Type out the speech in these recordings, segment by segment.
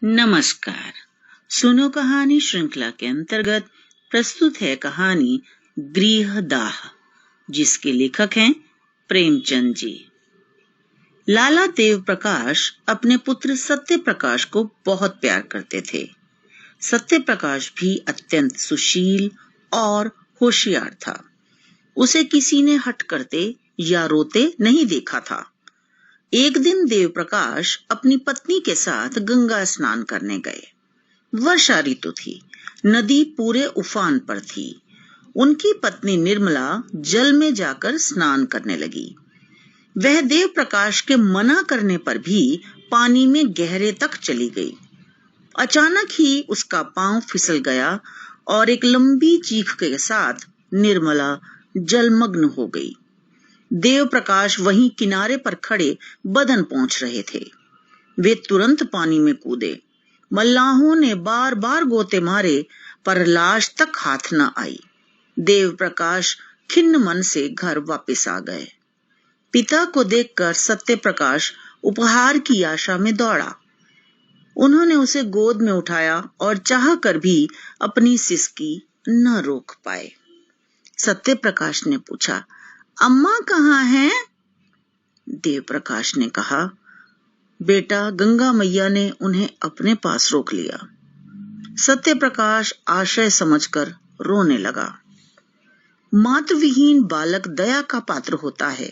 नमस्कार। सुनो कहानी श्रृंखला के अंतर्गत प्रस्तुत है कहानी गृहदाह, जिसके लेखक हैं प्रेमचंद जी। लाला देव प्रकाश अपने पुत्र सत्य प्रकाश को बहुत प्यार करते थे। सत्य प्रकाश भी अत्यंत सुशील और होशियार था। उसे किसी ने हठ करते या रोते नहीं देखा था। एक दिन देव प्रकाश अपनी पत्नी के साथ गंगा स्नान करने गए। वर्षा ऋतु थी। नदी पूरे उफान पर थी। उनकी पत्नी निर्मला जल में जाकर स्नान करने लगी। वह देव प्रकाश के मना करने पर भी पानी में गहरे तक चली गई। अचानक ही उसका पांव फिसल गया और एक लंबी चीख के साथ निर्मला जलमग्न हो गई। देव प्रकाश वहीं किनारे पर खड़े बदन पहुंच रहे थे। वे तुरंत पानी में कूदे। मल्लाहों ने बार बार गोते मारे, पर लाश तक हाथ न आई। देव प्रकाश खिन्न मन से घर वापस आ गए। पिता को देखकर सत्य प्रकाश उपहार की आशा में दौड़ा। उन्होंने उसे गोद में उठाया और चाहकर भी अपनी सिसकी न रोक पाए। सत्य प्रकाश ने पूछा, अम्मा कहाँ हैं? देव प्रकाश ने कहा, बेटा, गंगा मैया ने उन्हें अपने पास रोक लिया। सत्य प्रकाश आश्रय समझकर रोने लगा। मातृविहीन बालक दया का पात्र होता है।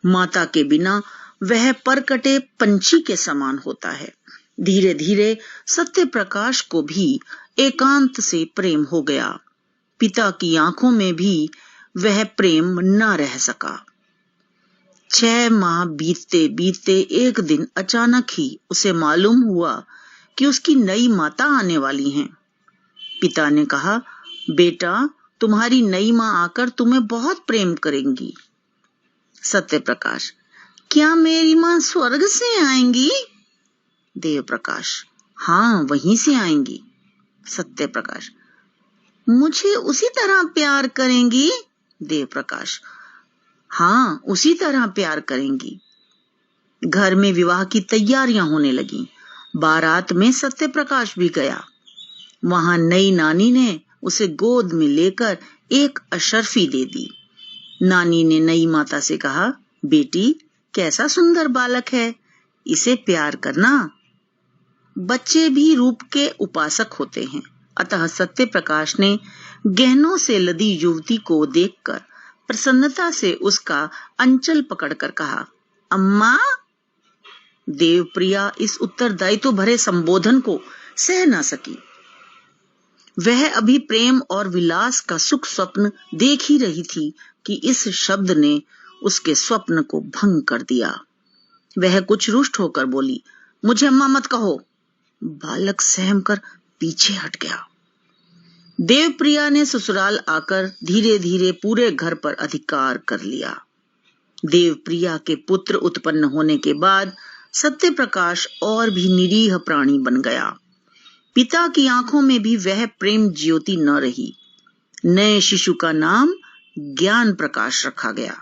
माता के बिना वह परकटे पंछी के समान होता है। धीरे धीरे सत्य प्रकाश को भी एकांत से प्रेम हो गया। पिता की आंखों में भी वह प्रेम न रह सका। 6 माह बीतते बीतते एक दिन अचानक ही उसे मालूम हुआ कि उसकी नई माता आने वाली हैं। पिता ने कहा, बेटा, तुम्हारी नई माँ आकर तुम्हें बहुत प्रेम करेंगी। सत्य प्रकाश, क्या मेरी माँ स्वर्ग से आएंगी? देव प्रकाश, हाँ, वहीं से आएंगी। सत्य प्रकाश, मुझे उसी तरह प्यार करेंगी? देव प्रकाश, हाँ, उसी तरह प्यार करेंगी। घर में विवाह की तैयारियां होने लगी। बारात में सत्य प्रकाश भी गया। वहां नई नानी ने उसे गोद में लेकर एक अशर्फी दे दी। नानी ने नई माता से कहा, बेटी, कैसा सुंदर बालक है, इसे प्यार करना। बच्चे भी रूप के उपासक होते हैं। अतः सत्य प्रकाश ने गहनों से लदी युवती को देखकर प्रसन्नता से उसका अंचल पकड़कर कहा, अम्मा। देवप्रिया इस उत्तरदायित्व भरे संबोधन को सह न सकी। वह अभी प्रेम और विलास का सुख स्वप्न देख ही रही थी कि इस शब्द ने उसके स्वप्न को भंग कर दिया। वह कुछ रुष्ट होकर बोली, मुझे अम्मा मत कहो। बालक सहम कर पीछे हट गया। देवप्रिया ने ससुराल आकर धीरे धीरे पूरे घर पर अधिकार कर लिया। देवप्रिया के पुत्र उत्पन्न होने के बाद सत्य प्रकाश और भी निरीह प्राणी बन गया। पिता की आंखों में भी वह प्रेम ज्योति न रही। नए शिशु का नाम ज्ञान प्रकाश रखा गया।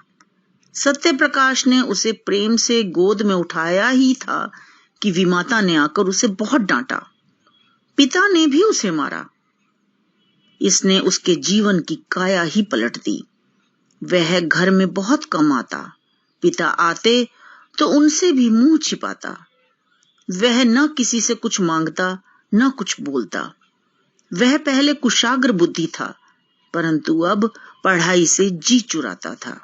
सत्य प्रकाश ने उसे प्रेम से गोद में उठाया ही था कि विमाता ने आकर उसे बहुत डांटा। पिता ने भी उसे मारा। इसने उसके जीवन की काया ही पलट दी। वह घर में बहुत कम आता। पिता आते तो उनसे भी मुंह छिपाता। वह न किसी से कुछ मांगता, न कुछ बोलता। वह पहले कुशाग्र बुद्धि था, परंतु अब पढ़ाई से जी चुराता था।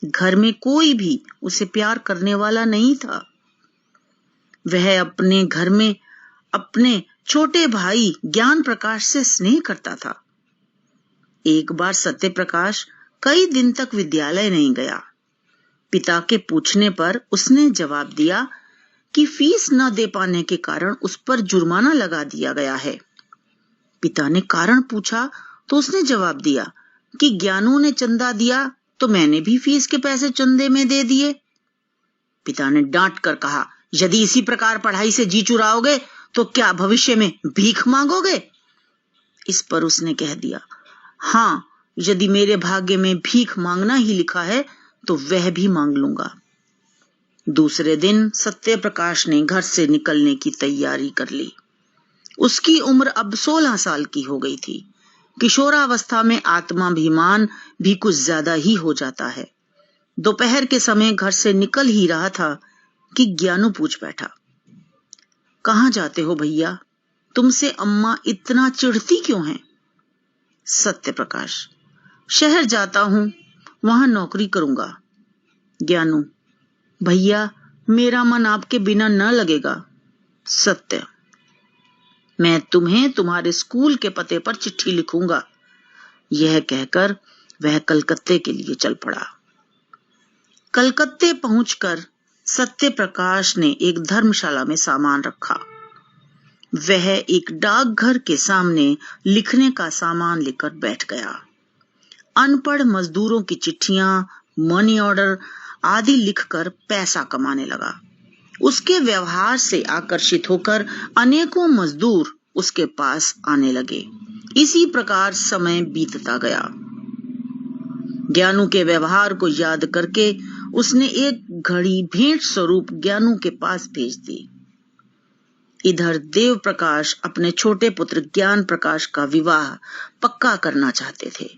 घर में कोई भी उसे प्यार करने वाला नहीं था। वह अपने घर में अपने छोटे भाई ज्ञान प्रकाश से स्नेह करता था। एक बार सत्य प्रकाश कई दिन तक विद्यालय नहीं गया। पिता के पूछने पर उसने जवाब दिया कि फीस न दे पाने के कारण उस पर जुर्माना लगा दिया गया है। पिता ने कारण पूछा तो उसने जवाब दिया कि ज्ञानू ने चंदा दिया तो मैंने भी फीस के पैसे चंदे में दे दिए। पिता ने डांट कर कहा, यदि इसी प्रकार पढ़ाई से जी चुराओगे तो क्या भविष्य में भीख मांगोगे? इस पर उसने कह दिया, हाँ, यदि मेरे भाग्य में भीख मांगना ही लिखा है तो वह भी मांग लूंगा। दूसरे दिन सत्य प्रकाश ने घर से निकलने की तैयारी कर ली। उसकी उम्र अब 16 साल की हो गई थी। किशोरावस्था में आत्माभिमान भी कुछ ज्यादा ही हो जाता है। दोपहर के समय घर से निकल ही रहा था कि ज्ञानू पूछ बैठा, कहाँ जाते हो भैया? तुमसे अम्मा इतना चिढ़ती क्यों हैं? सत्य प्रकाश, शहर जाता हूं, वहां नौकरी करूंगा। ज्ञानू, भैया मेरा मन आपके बिना न लगेगा। सत्य, मैं तुम्हें तुम्हारे स्कूल के पते पर चिट्ठी लिखूंगा। यह कहकर वह कलकत्ते के लिए चल पड़ा। कलकत्ते पहुंचकर सत्य प्रकाश ने एक धर्मशाला में सामान रखा। वह एक डाकघर के सामने लिखने का सामान लेकर बैठ गया। अनपढ़ मजदूरों की चिट्ठियां, मनी ऑर्डर आदि लिखकर पैसा कमाने लगा। उसके व्यवहार से आकर्षित होकर अनेकों मजदूर उसके पास आने लगे। इसी प्रकार समय बीतता गया। ज्ञानू के व्यवहार को याद करके उसने एक घड़ी भेंट स्वरूप ज्ञानू के पास भेज दी। इधर देव प्रकाश अपने छोटे पुत्र ज्ञान प्रकाश का विवाह पक्का करना चाहते थे,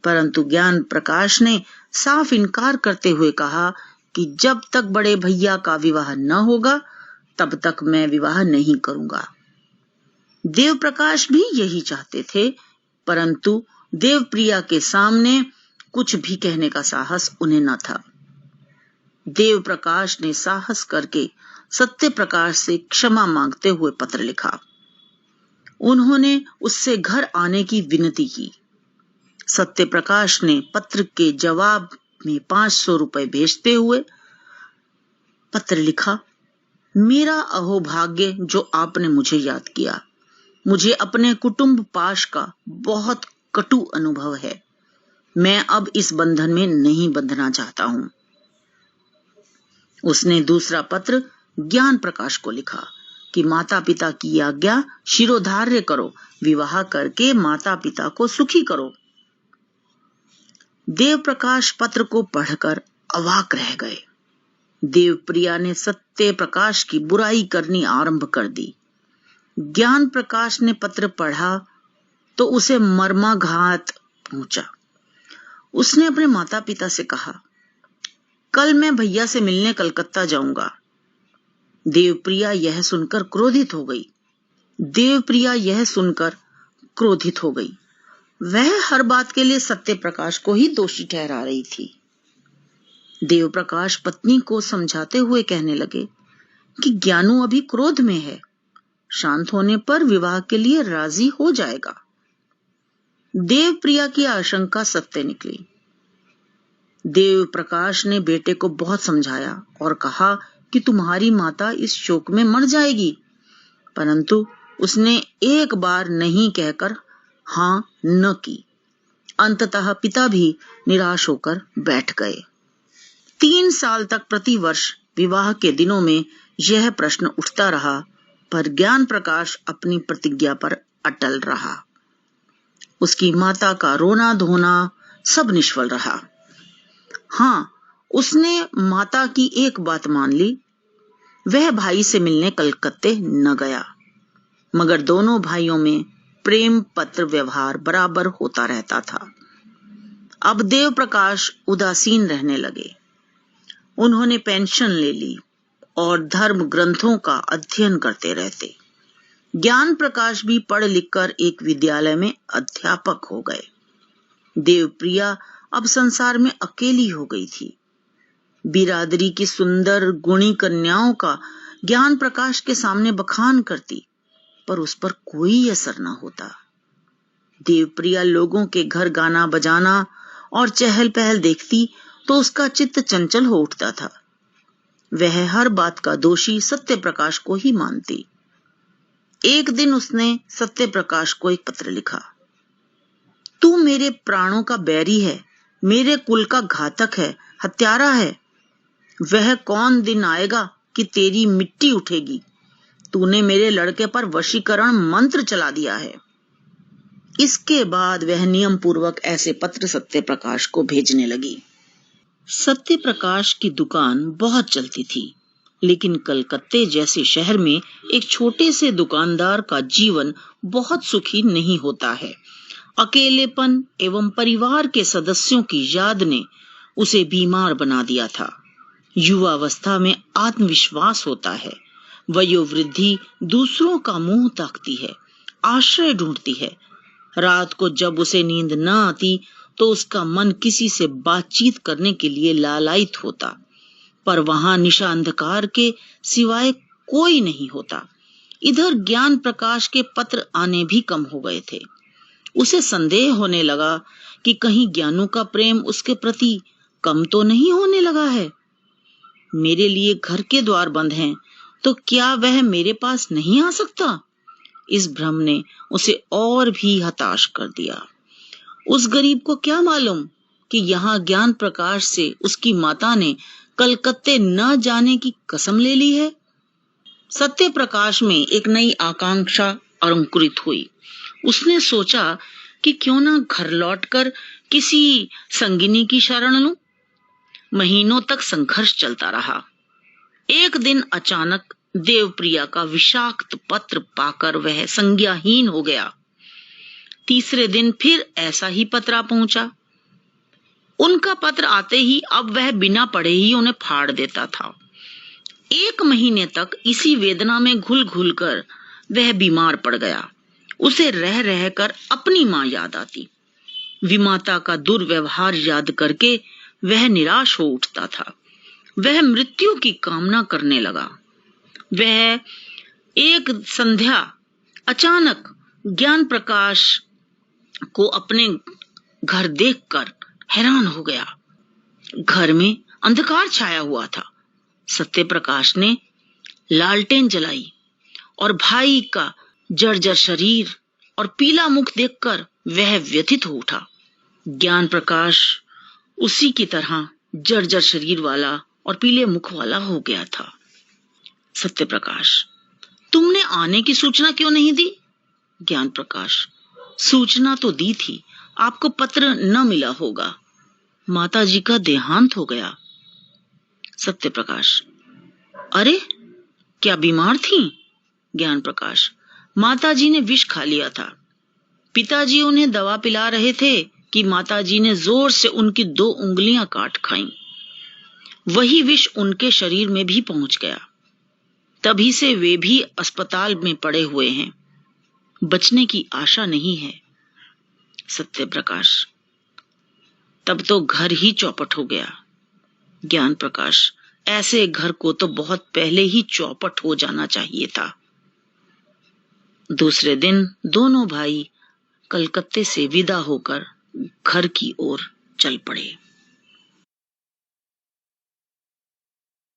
परंतु ज्ञान प्रकाश ने साफ इनकार करते हुए कहा कि जब तक बड़े भैया का विवाह न होगा तब तक मैं विवाह नहीं करूंगा। देव प्रकाश भी यही चाहते थे, परंतु देवप्रिया के सामने कुछ भी कहने का साहस उन्हें न था। देव प्रकाश ने साहस करके सत्य प्रकाश से क्षमा मांगते हुए पत्र लिखा। उन्होंने उससे घर आने की विनती की। सत्य प्रकाश ने पत्र के जवाब में 500 रुपए भेजते हुए पत्र लिखा, मेरा अहोभाग्य जो आपने मुझे याद किया। मुझे अपने कुटुंब पाश का बहुत कटु अनुभव है। मैं अब इस बंधन में नहीं बंधना चाहता हूं। उसने दूसरा पत्र ज्ञान प्रकाश को लिखा कि माता पिता की आज्ञा शिरोधार्य करो, विवाह करके माता पिता को सुखी करो। देव प्रकाश पत्र को पढ़कर अवाक रह गए। देवप्रिया ने सत्य प्रकाश की बुराई करनी आरंभ कर दी। ज्ञान प्रकाश ने पत्र पढ़ा तो उसे मर्माघात पहुंचा। उसने अपने माता पिता से कहा, कल मैं भैया से मिलने कलकत्ता जाऊंगा। देवप्रिया यह सुनकर क्रोधित हो गई। वह हर बात के लिए सत्य प्रकाश को ही दोषी ठहरा रही थी। देव प्रकाश पत्नी को समझाते हुए कहने लगे कि ज्ञानू अभी क्रोध में है, शांत होने पर विवाह के लिए राजी हो जाएगा। देवप्रिया की आशंका सत्य निकली। देव प्रकाश ने बेटे को बहुत समझाया और कहा कि तुम्हारी माता इस शोक में मर जाएगी, परंतु उसने एक बार नहीं कहकर हां न की। अंततः पिता भी निराश होकर बैठ गए। 3 साल तक प्रतिवर्ष विवाह के दिनों में यह प्रश्न उठता रहा, पर ज्ञान प्रकाश अपनी प्रतिज्ञा पर अटल रहा। उसकी माता का रोना धोना सब निष्फल रहा। हाँ, उसने माता की एक बात मान ली, वह भाई से मिलने कलकत्ते न गया, मगर दोनों भाइयों में प्रेम पत्र व्यवहार बराबर होता रहता था। अब देव प्रकाश उदासीन रहने लगे। उन्होंने पेंशन ले ली और धर्म ग्रंथों का अध्ययन करते रहते। ज्ञान प्रकाश भी पढ़ लिखकर एक विद्यालय में अध्यापक हो गए। देवप्रिया अब संसार में अकेली हो गई थी। बिरादरी की सुंदर गुणी कन्याओं का ज्ञान प्रकाश के सामने बखान करती, पर उस पर कोई असर न होता। देवप्रिया लोगों के घर गाना बजाना और चहल पहल देखती तो उसका चित्त चंचल हो उठता था। वह हर बात का दोषी सत्य प्रकाश को ही मानती। एक दिन उसने सत्य प्रकाश को एक पत्र लिखा, तू मेरे प्राणों का बैरी है, मेरे कुल का घातक है, हत्यारा है। वह कौन दिन आएगा कि तेरी मिट्टी उठेगी। तूने मेरे लड़के पर वशीकरण मंत्र चला दिया है। इसके बाद वह नियम पूर्वक ऐसे पत्र सत्य प्रकाश को भेजने लगी। सत्य प्रकाश की दुकान बहुत चलती थी, लेकिन कलकत्ते जैसे शहर में एक छोटे से दुकानदार का जीवन बहुत सुखी नहीं होता है। अकेलेपन एवं परिवार के सदस्यों की याद ने उसे बीमार बना दिया था। युवावस्था में आत्मविश्वास होता है, वयोवृद्धि दूसरों का मुंह ताकती है, आश्रय ढूंढती है। रात को जब उसे नींद न आती तो उसका मन किसी से बातचीत करने के लिए लालायित होता, पर वहां निशा अंधकार के सिवाय कोई नहीं होता। इधर ज्ञान प्रकाश के पत्र आने भी कम हो गए थे। उसे संदेह होने लगा कि कहीं ज्ञानू का प्रेम उसके प्रति कम तो नहीं होने लगा है। मेरे लिए घर के द्वार बंद हैं, तो क्या वह मेरे पास नहीं आ सकता? इस भ्रम ने उसे और भी हताश कर दिया। उस गरीब को क्या मालूम कि यहाँ ज्ञान प्रकाश से उसकी माता ने कलकत्ते न जाने की कसम ले ली है। सत्य प्रकाश में एक नई आकांक्षा अंकुरित हुई। उसने सोचा कि क्यों ना घर लौटकर किसी संगिनी की शरण लूं। महीनों तक संघर्ष चलता रहा। एक दिन अचानक देवप्रिया का विषाक्त पत्र पाकर वह संज्ञाहीन हो गया। तीसरे दिन फिर ऐसा ही पत्र पहुंचा। उनका पत्र आते ही अब वह बिना पढ़े ही उन्हें फाड़ देता था। 1 महीने तक इसी वेदना में घुल घुल कर वह बीमार पड़ गया। उसे रह रह कर अपनी मां याद आती। विमाता का दुर्व्यवहार याद करके वह निराश हो उठता था। वह मृत्यु की कामना करने लगा। वह एक संध्या अचानक ज्ञान प्रकाश को अपने घर देखकर हैरान हो गया। घर में अंधकार छाया हुआ था। सत्य प्रकाश ने लालटेन जलाई और भाई का जर्जर शरीर और पीला मुख देखकर वह व्यथित हो उठा। ज्ञान प्रकाश उसी की तरह जर्जर शरीर वाला और पीले मुख वाला हो गया था। सत्य प्रकाश, तुमने आने की सूचना क्यों नहीं दी? ज्ञान प्रकाश, सूचना तो दी थी, आपको पत्र न मिला होगा, माताजी का देहांत हो गया। सत्य प्रकाश, अरे क्या बीमार थी? ज्ञान प्रकाश, माताजी ने विष खा लिया था। पिताजी उन्हें दवा पिला रहे थे कि माताजी ने जोर से उनकी 2 उंगलियां काट खाईं। वही विष उनके शरीर में भी पहुंच गया। तभी से वे भी अस्पताल में पड़े हुए हैं। बचने की आशा नहीं है। सत्य प्रकाश, तब तो घर ही चौपट हो गया। ज्ञान प्रकाश, ऐसे घर को तो बहुत पहले ही चौपट हो जाना चाहिए था। दूसरे दिन दोनों भाई कलकत्ते से विदा होकर घर की ओर चल पड़े।